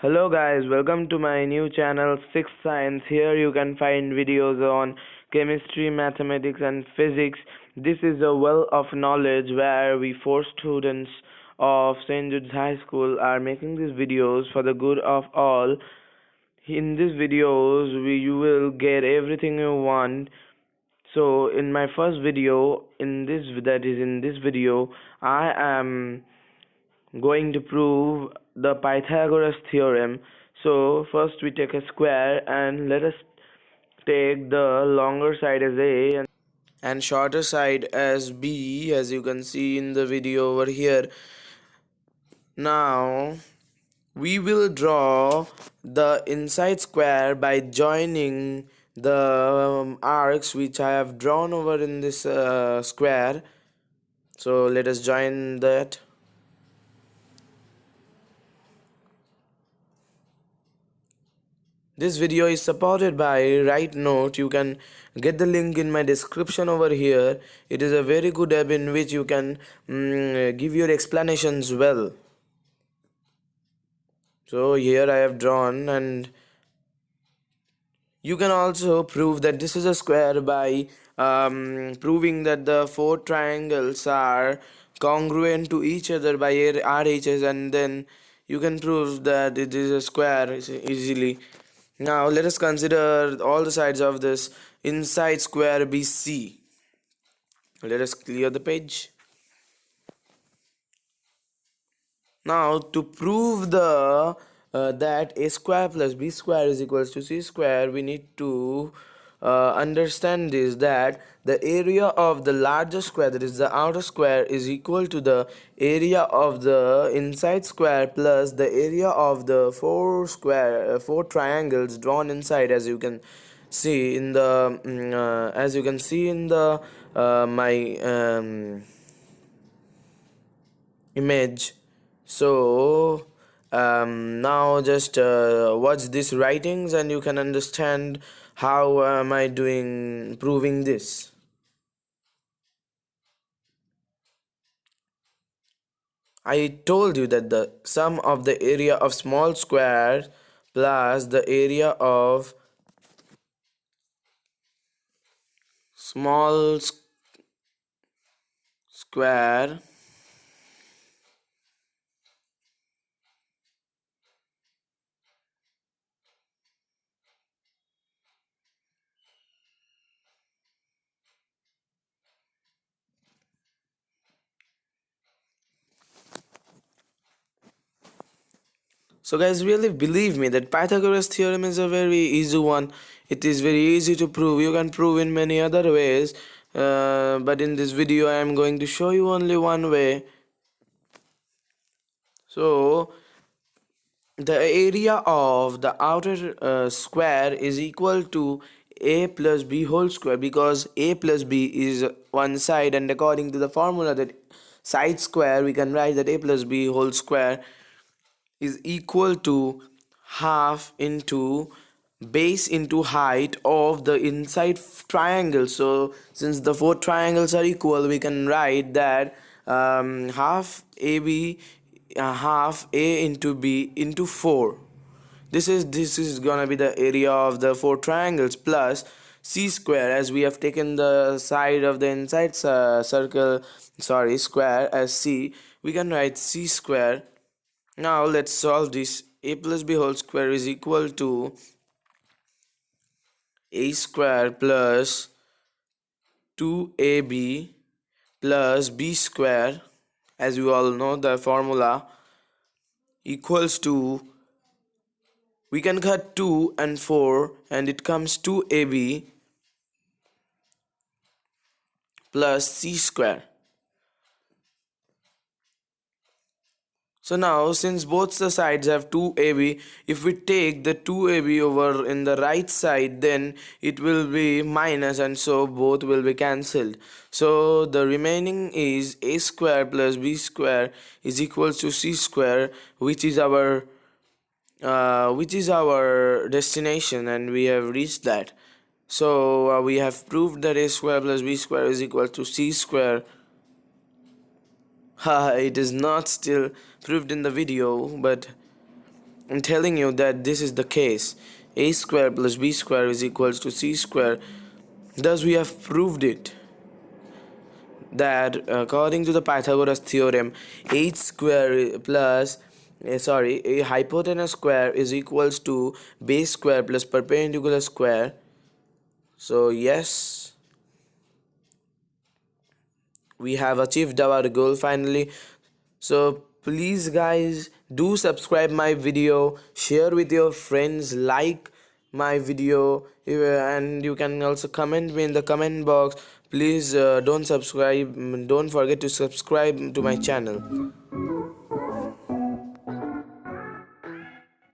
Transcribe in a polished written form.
Hello guys, welcome to my new channel 6 Science. Here you can find videos on chemistry, mathematics and physics. This is a well of knowledge where we four students of St. Jude's High School are making these videos for the good of all. In these videos you will get everything you want. So in my first video, in this video, I am going to prove the Pythagoras theorem. So first we take a square and let us take the longer side as a and shorter side as b, as you can see in the video over here. Now we will draw the inside square by joining the arcs which I have drawn over in this square. So let us join that. This video is supported by Write Note. You can get the link in my description over here. It is a very good app in which you can give your explanations well. So here I have drawn, and you can also prove that this is a square by proving that the four triangles are congruent to each other by RHS, and then you can prove that it is a square easily. Now let us consider all the sides of this inside square BC. Let us clear the page. Now to prove the that a square plus b square is equals to c square, we need to understand this, that the area of the larger square, that is the outer square, is equal to the area of the inside square plus the area of the four triangles drawn inside, as you can see in the my image. So now just watch these writings and you can understand how am I doing proving this. I told you that the sum of the area of small square plus the area of small square So guys, really believe me that Pythagoras theorem is a very easy one. It is very easy to prove. You can prove in many other ways, but in this video I am going to show you only one way. So the area of the outer square is equal to a plus b whole square, because a plus b is one side, and according to the formula that side square, we can write that a plus b whole square is equal to half into base into height of the inside triangle. So since the four triangles are equal, we can write that half AB half A into B into 4. This is gonna be the area of the four triangles plus c square, as we have taken the side of the inside square as c. We can write c square. Now let's solve this. A plus b whole square is equal to a square plus 2ab plus b square, as you all know the formula, equals to, we can cut 2 and 4 and it comes 2ab plus c square. So now, since both the sides have 2ab, if we take the 2ab over in the right side, then it will be minus, and so both will be cancelled. So the remaining is a square plus b square is equals to c square, which is our destination, and we have reached that. So we have proved that a square plus b square is equal to c square. It is not still proved in the video, but I'm telling you that this is the case. A square plus b square is equals to c square. Thus we have proved it, that according to the Pythagoras theorem, h square plus a hypotenuse square is equals to base square plus perpendicular square. So yes, we have achieved our goal finally. So please guys, do subscribe my video, share with your friends, like my video, and you can also comment me in the comment box. Please don't forget to subscribe to my channel.